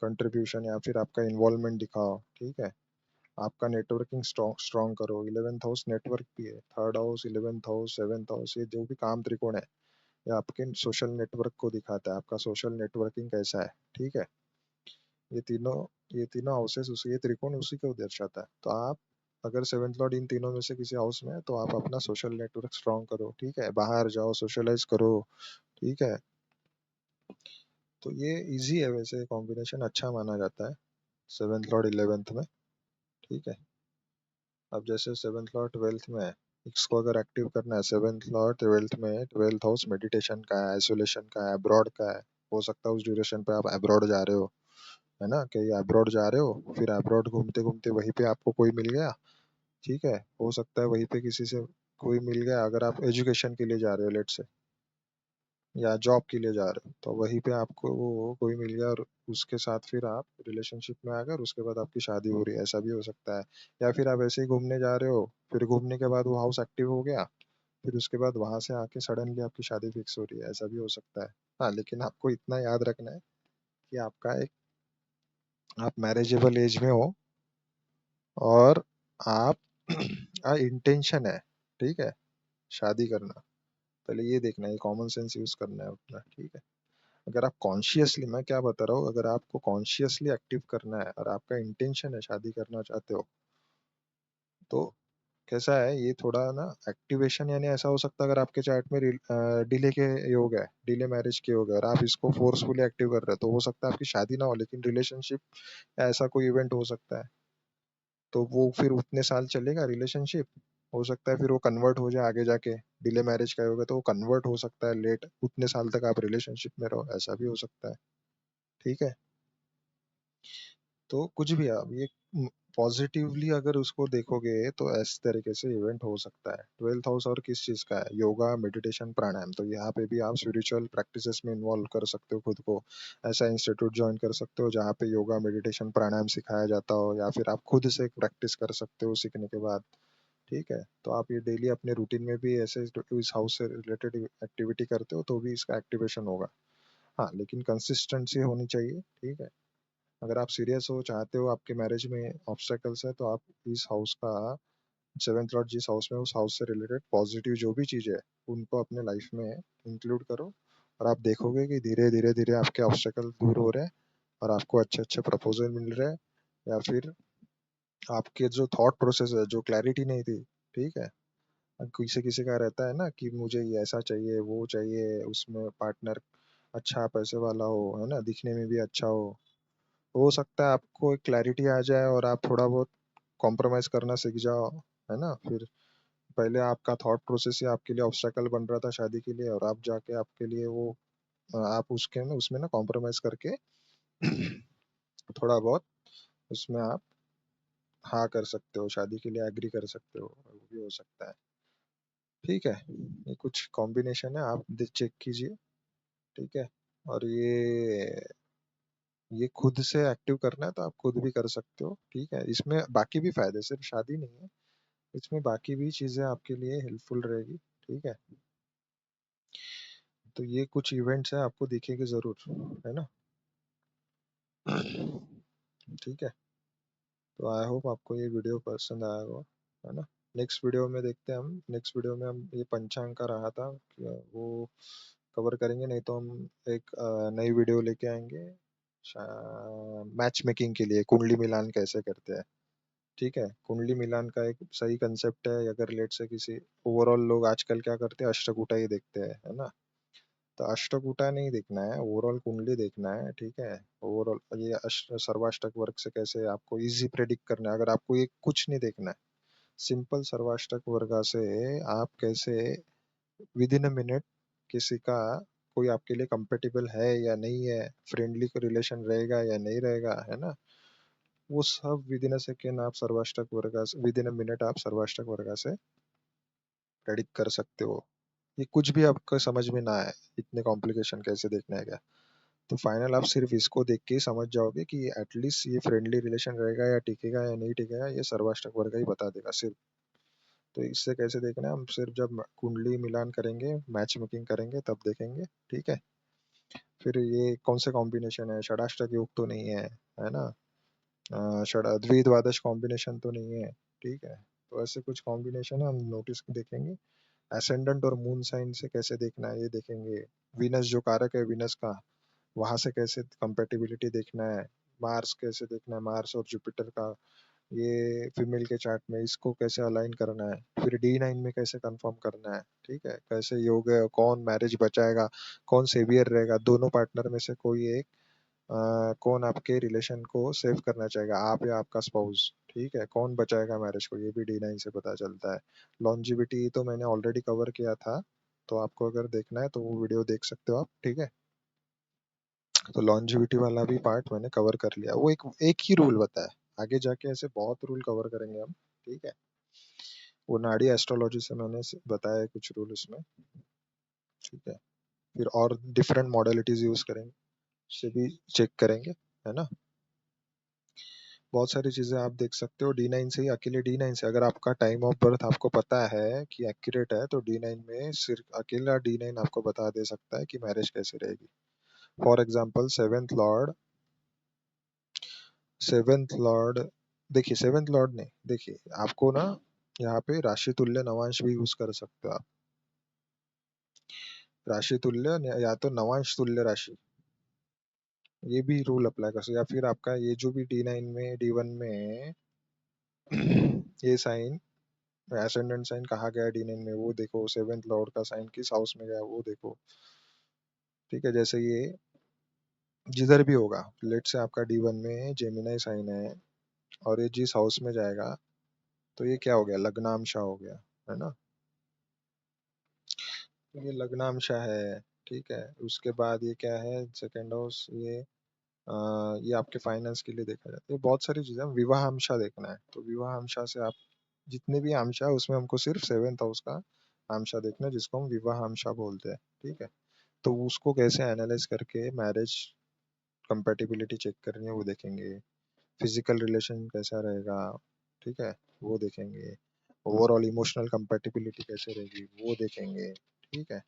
Speaker 1: कंट्रीब्यूशन या फिर आपका इन्वॉल्वमेंट दिखाओ। ठीक है, आपका नेटवर्किंग स्ट्रॉन्ग करो। 11th हाउस नेटवर्क भी है, 3rd house 11th house 7th house, ये जो भी काम त्रिकोण है ये आपके सोशल नेटवर्क को दिखाता है, आपका सोशल नेटवर्किंग कैसा है। ठीक है, ये तीनों ये तीनों हाउसेस उसी, ये त्रिकोण उसी को दर्शाता है। तो आप अगर 7th लॉर्ड इन तीनों में से किसी हाउस में है तो आप अपना सोशल नेटवर्क स्ट्रॉन्ग करो। ठीक है, बाहर जाओ, सोशलाइज करो। ठीक है, तो ये इजी है, वैसे कॉम्बिनेशन अच्छा माना जाता है 7th लॉर्ड 11th में। ठीक है, अब जैसे 7th लॉर्ड 12th में है, इसको अगर एक्टिव करना है, 7th लॉर्ड 12th में, 12th हाउस मेडिटेशन का है, आइसोलेशन का है, अब्रॉड का है। हो सकता है उस ड्यूरेशन पे आप अब्रॉड जा रहे हो, है ना, कहीं अब्रॉड जा रहे हो, फिर अब्रॉड घूमते घूमते वहीं पे आपको कोई मिल गया। ठीक है, हो सकता है वहीं पे किसी से कोई मिल गया, अगर आप एजुकेशन के लिए जा रहे हो लेट से, या जॉब के लिए जा रहे हो, तो वहीं पे आपको वो कोई मिल गया और उसके साथ फिर आप रिलेशनशिप में आ गए और उसके बाद आपकी शादी हो रही है, ऐसा भी हो सकता है। या फिर आप ऐसे ही घूमने जा रहे हो, फिर घूमने के बाद वो हाउस एक्टिव हो गया, फिर उसके बाद वहां से आके सडनली आपकी शादी फिक्स हो रही है, ऐसा भी हो सकता है। हाँ, लेकिन आपको इतना याद रखना है कि आपका एक, आप मैरिजेबल एज में हो और आप इंटेंशन है, ठीक है, शादी करना, पहले ये देखना है, कॉमन सेंस यूज करना है अपना। ठीक है, अगर आप कॉन्शियसली, मैं क्या बता रहा हूँ, अगर आपको कॉन्शियसली एक्टिव करना है और आपका इंटेंशन है शादी करना चाहते हो, तो कैसा है, ये थोड़ा ना एक्टिवेशन, यानी ऐसा हो सकता है अगर आपके चार्ट में डिले के योग है, डिले मैरिज के योग है, और आप इसको फोर्सफुली एक्टिव कर रहे हो, तो हो सकता है आपकी शादी ना हो लेकिन रिलेशनशिप, ऐसा कोई इवेंट हो सकता है, तो वो फिर उतने साल चलेगा रिलेशनशिप, हो सकता है फिर वो कन्वर्ट हो जाए आगे जाके, डिले मैरिज का होगा तो वो कन्वर्ट हो सकता है लेट, उतने साल तक आप रिलेशनशिप में रहो, ऐसा भी हो सकता है। ठीक है, तो कुछ भी है अब ये पॉजिटिवली अगर उसको देखोगे तो इस तरीके से इवेंट हो सकता है। 12th हाउस और किस चीज का है? योगा, मेडिटेशन, प्राणायाम। तो यहाँ पे भी आप स्पिरिचुअल प्रैक्टिसेस में इन्वॉल्व कर सकते हो खुद को। ऐसा इंस्टीट्यूट ज्वाइन कर सकते हो जहाँ पे योगा, मेडिटेशन, प्राणायाम सिखाया जाता हो, या फिर आप खुद से प्रैक्टिस कर सकते हो सीखने के बाद। ठीक है, तो आप ये डेली अपने रूटीन में भी ऐसे इस हाउस से रिलेटेड एक्टिविटी करते हो तो भी इसका एक्टिवेशन होगा। हाँ, लेकिन कंसिस्टेंसी होनी चाहिए। ठीक है, अगर आप सीरियस हो, चाहते हो आपके मैरिज में ऑब्स्टेकल्स है, तो आप इस हाउस का 7th लॉर्ड जिस हाउस में, उस हाउस से रिलेटेड पॉजिटिव जो भी चीजें है उनको अपने लाइफ में इंक्लूड करो। और आप देखोगे कि धीरे धीरे धीरे आपके ऑब्स्टेकल दूर हो रहे हैं और आपको अच्छे अच्छे प्रपोजल मिल रहे हैं, या फिर आपके जो थॉट प्रोसेस है, जो क्लैरिटी नहीं थी। ठीक है, किसी किसी का रहता है ना कि मुझे ये ऐसा चाहिए, वो चाहिए, उसमें पार्टनर अच्छा पैसे वाला हो, है ना, दिखने में भी अच्छा हो सकता है आपको एक क्लैरिटी आ जाए और आप थोड़ा बहुत कॉम्प्रोमाइज करना सीख जाओ, है ना। फिर पहले आपका थॉट प्रोसेस ही आपके लिए ऑब्स्टेकल बन रहा था शादी के लिए, और आप जाके आपके लिए वो आप उसके में उसमें ना कॉम्प्रोमाइज करके थोड़ा बहुत उसमें आप हाँ कर सकते हो, शादी के लिए एग्री कर सकते हो, वो भी हो सकता है। ठीक है, ये कुछ कॉम्बिनेशन है, आप चेक कीजिए। ठीक है, और ये खुद से एक्टिव करना है तो आप खुद भी कर सकते हो। ठीक है, इसमें बाकी भी फायदे, सिर्फ शादी नहीं है, इसमें बाकी भी चीजें आपके लिए हेल्पफुल रहेगी। ठीक है, तो ये कुछ इवेंट्स है, आपको दिखेंगे जरूर, है ना। ठीक है, तो आई होप आपको ये वीडियो पसंद आया होगा, है ना। नेक्स्ट वीडियो में देखते हैं, हम नेक्स्ट वीडियो में हम ये पंचांग का रहा था वो कवर करेंगे, नहीं तो हम एक नई वीडियो लेके आएंगे मैच मेकिंग के लिए, कुंडली मिलान कैसे करते हैं। ठीक है, कुंडली मिलान का एक सही कंसेप्ट है। अगर लेट से किसी, ओवरऑल लोग आजकल क्या करते हैं, अष्टकूटा ही देखते हैं, है ना। तो अष्टकूटा नहीं देखना है, ओवरऑल कुंडली देखना है। ठीक है, ओवरऑल ये सर्वाष्टक वर्ग से कैसे आपको इजी प्रेडिक्ट करना है, अगर आपको ये कुछ नहीं देखना है, सिंपल सर्वाष्टक वर्ग से आप कैसे विद इन अ मिनट किसी का, कोई आपके लिए कंपेटेबल है या नहीं है, फ्रेंडली रिलेशन रहेगा या नहीं रहेगा, है ना, वो सब विद इन अ सेकेंड आप सर्वाष्टक वर्ग, विद इन अ मिनट आप सर्वाष्टक वर्ग से प्रेडिक्ट कर सकते हो। ये कुछ भी आपको समझ में ना आए, इतने कॉम्प्लिकेशन कैसे देखना है क्या, तो फाइनल आप सिर्फ इसको देख के ही समझ जाओगे कि एटलीस्ट ये फ्रेंडली रिलेशन रहेगा या टिकेगा या नहीं टिकेगा, ये सर्वाष्टक वर्ग ही बता देगा सिर्फ। तो इससे कैसे देखना है, हम सिर्फ जब कुंडली मिलान करेंगे, मैच मेकिंग करेंगे, तब देखेंगे। ठीक है, फिर ये कौन से कॉम्बिनेशन है, षडाष्टक योग तो नहीं है ना, षड द्वादश कॉम्बिनेशन तो नहीं है। ठीक है, तो ऐसे कुछ कॉम्बिनेशन है, हम नोटिस देखेंगे। एसेंडेंट और मून साइन से कैसे देखना है ये देखेंगे। वीनस जो कारक है वीनस का, वहां से कैसे कंपेटिबिलिटी देखना है। मार्स कैसे देखना है, मार्स और जुपिटर का, ये फीमेल के चार्ट में इसको कैसे अलाइन करना है। फिर D9 में कैसे कंफर्म करना है। ठीक है, कैसे योग है, कौन मैरिज बचाएगा, कौन सेवियर रहेगा, दोनों पार्टनर में से कोई एक कौन आपके रिलेशन को सेव करना चाहेगा, आप या आपका स्पाउस। ठीक है, कौन बचाएगा मैरिज को, ये भी D9 से पता चलता है। लॉन्जिविटी तो मैंने ऑलरेडी कवर किया था, तो आपको अगर देखना है तो वो वीडियो देख सकते हो आप। ठीक है, तो लॉन्जिविटी वाला भी पार्ट मैंने कवर कर लिया, वो एक एक ही रूल बताया, आगे जाके ऐसे बहुत रूल कवर करेंगे हम। ठीक है, वो नाड़ी एस्ट्रोलॉजी से मैंने बताया है कुछ रूल उसमें। ठीक है, फिर और डिफरेंट मॉडलिटीज यूज करेंगे, उसे भी चेक करेंगे, है ना। बहुत सारी चीजें आप देख सकते हो D9 से ही, अकेले D9 से अगर आपका टाइम ऑफ बर्थ आपको पता है कि एक्यूरेट है, तो D9 में सिर्फ अकेला D9 आपको बता दे सकता है कि मैरिज कैसे रहेगी। फॉर एग्जाम्पल सेवेंथ लॉर्ड, देखिए सेवेंथ लॉर्ड ने, देखिए आपको ना यहाँ पे राशि तुल्य नवांश भी यूज कर सकते हो आप। राशि तुल्य या तो नवांश तुल्य राशि, ये भी रूल अप्लाई कर सकते, या फिर आपका ये जो भी D9 में D1 में ये साइन, एसेंडेंट साइन कहाँ गया D9 में वो देखो, सेवेंथ लॉर्ड का साइन किस हाउस में गया वो देखो। ठीक है, जैसे ये जिधर भी होगा, लेट से आपका D1 में जेमिनाई साइन है और ये जिस हाउस में जाएगा, तो ये क्या हो गया, लग्नामशा हो गया, है ना। तो ये लग्नामशा है। ठीक है, उसके बाद ये क्या है, सेकेंड हाउस, ये ये आपके फाइनेंस के लिए देखा जाता है, ये बहुत सारी चीजें। विवाहांशा देखना है तो विवाहांशा से आप जितने भी अंश है उसमें हमको सिर्फ 7th हाउस का अंशा देखना है, जिसको हम विवाहांशा बोलते हैं, ठीक है। तो उसको कैसे एनालाइज करके मैरिज कंपेटिबिलिटी चेक करनी है वो देखेंगे, फिजिकल रिलेशन कैसा रहेगा, ठीक है, वो देखेंगे, ओवरऑल इमोशनल कंपेटिबिलिटी कैसे रहेगी वो देखेंगे, ठीक है।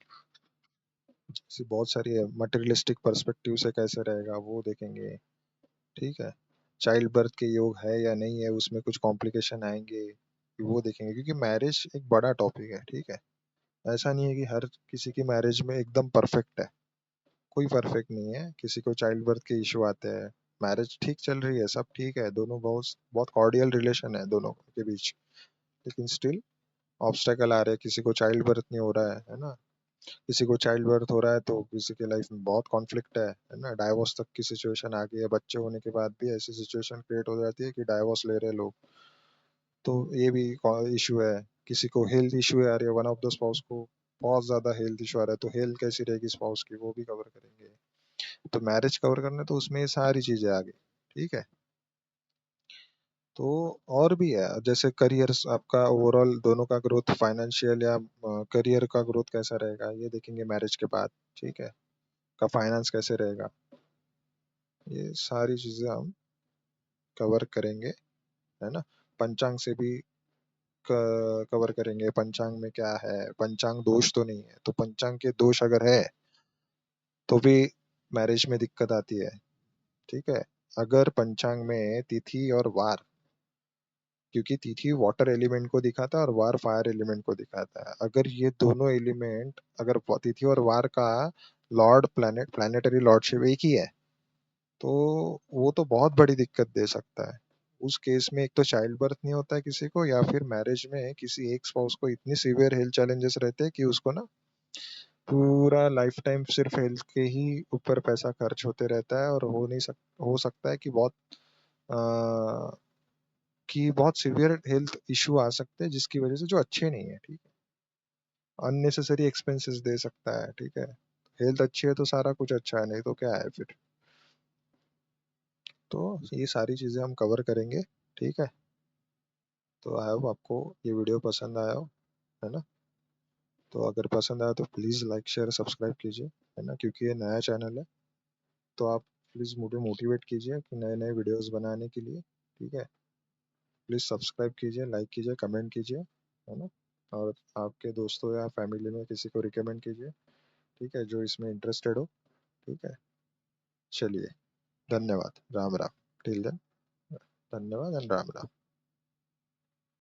Speaker 1: ऐसी बहुत सारी है, मटेरियलिस्टिक पर्सपेक्टिव से कैसे रहेगा वो देखेंगे, ठीक है। चाइल्ड बर्थ के योग है या नहीं है, उसमें कुछ कॉम्प्लिकेशन आएंगे वो देखेंगे, क्योंकि मैरिज एक बड़ा टॉपिक है, ठीक है। ऐसा नहीं है कि हर किसी की मैरिज में एकदम परफेक्ट है, कोई परफेक्ट नहीं है, किसी को चाइल्ड बर्थ के इशू आते हैं। मैरिज ठीक चल रही है, सब ठीक है, दोनों बहुत बहुत कॉर्डियल रिलेशन है दोनों के बीच, लेकिन स्टिल ऑब्स्टेकल आ रहे हैं, किसी को चाइल्ड बर्थ नहीं हो रहा है ना, किसी को चाइल्ड बर्थ हो रहा है तो किसी के लाइफ में बहुत कॉन्फ्लिक्ट है ना, डाइवोर्स तक की सिचुएशन आ गई है, बच्चे होने के बाद भी ऐसी सिचुएशन क्रिएट हो जाती है कि डाइवोर्स ले रहे हैं लोग। तो ये भी इशू है। किसी को हेल्थ इशू आ रही है, वन ऑफ द स्पाउस को बहुत ज्यादा हेल्थ इशू आ रहा है, तो हेल्थ कैसी रहेगी स्पाउस की वो भी कवर करेंगे। तो मैरिज कवर करना तो उसमें ये सारी चीजें आ गई, ठीक है। तो और भी है, जैसे करियर आपका ओवरऑल दोनों का ग्रोथ, फाइनेंशियल या करियर का ग्रोथ कैसा रहेगा ये देखेंगे मैरिज के बाद, ठीक है। का फाइनेंस कैसे रहेगा, ये सारी चीजें हम कवर करेंगे, है ना। पंचांग से भी कवर करेंगे, पंचांग में क्या है, पंचांग दोष तो नहीं है, तो पंचांग के दोष अगर है तो भी मैरिज में दिक्कत आती है, ठीक है। अगर पंचांग में तिथि और वार, क्योंकि तिथि वाटर एलिमेंट को दिखाता है और वार फायर एलिमेंट को दिखाता है, अगर ये दोनों एलिमेंट, अगर तिथि और वार का लॉर्ड प्लैनेटरी लॉर्डशिप एक ही है, तो वो तो बहुत बड़ी दिक्कत दे सकता है। उस केस में एक तो चाइल्ड बर्थ नहीं होता है किसी को, या फिर मैरिज में किसी एक स्पाउस को इतनी सीवियर हेल्थ चैलेंजेस रहते हैं कि उसको ना पूरा लाइफ टाइम सिर्फ हेल्थ के ही ऊपर पैसा खर्च होते रहता है, और हो सकता है कि अ, बहुत सीवियर हेल्थ इशू आ सकते हैं, जिसकी वजह से जो अच्छे नहीं है, ठीक है, अननेसेसरी एक्सपेंसेस दे सकता है, ठीक है। हेल्थ अच्छी है तो सारा कुछ अच्छा है, नहीं तो क्या है फिर। तो ये सारी चीजें हम कवर करेंगे, ठीक है। तो आई होप आपको ये वीडियो पसंद आया हो, है ना। तो अगर पसंद आया तो प्लीज़ लाइक शेयर सब्सक्राइब कीजिए, है ना, क्योंकि ये नया चैनल है। तो आप प्लीज़ मुझे मोटिवेट कीजिए कि नए नए वीडियोस बनाने के लिए, ठीक है। प्लीज़ सब्सक्राइब कीजिए, लाइक कीजिए, कमेंट कीजिए, है ना। और आपके दोस्तों या फैमिली में किसी को रिकमेंड कीजिए, ठीक है, जो इसमें इंटरेस्टेड हो, ठीक है। चलिए, धन्यवाद, राम राम। टिल देन, धन्यवाद एंड राम राम।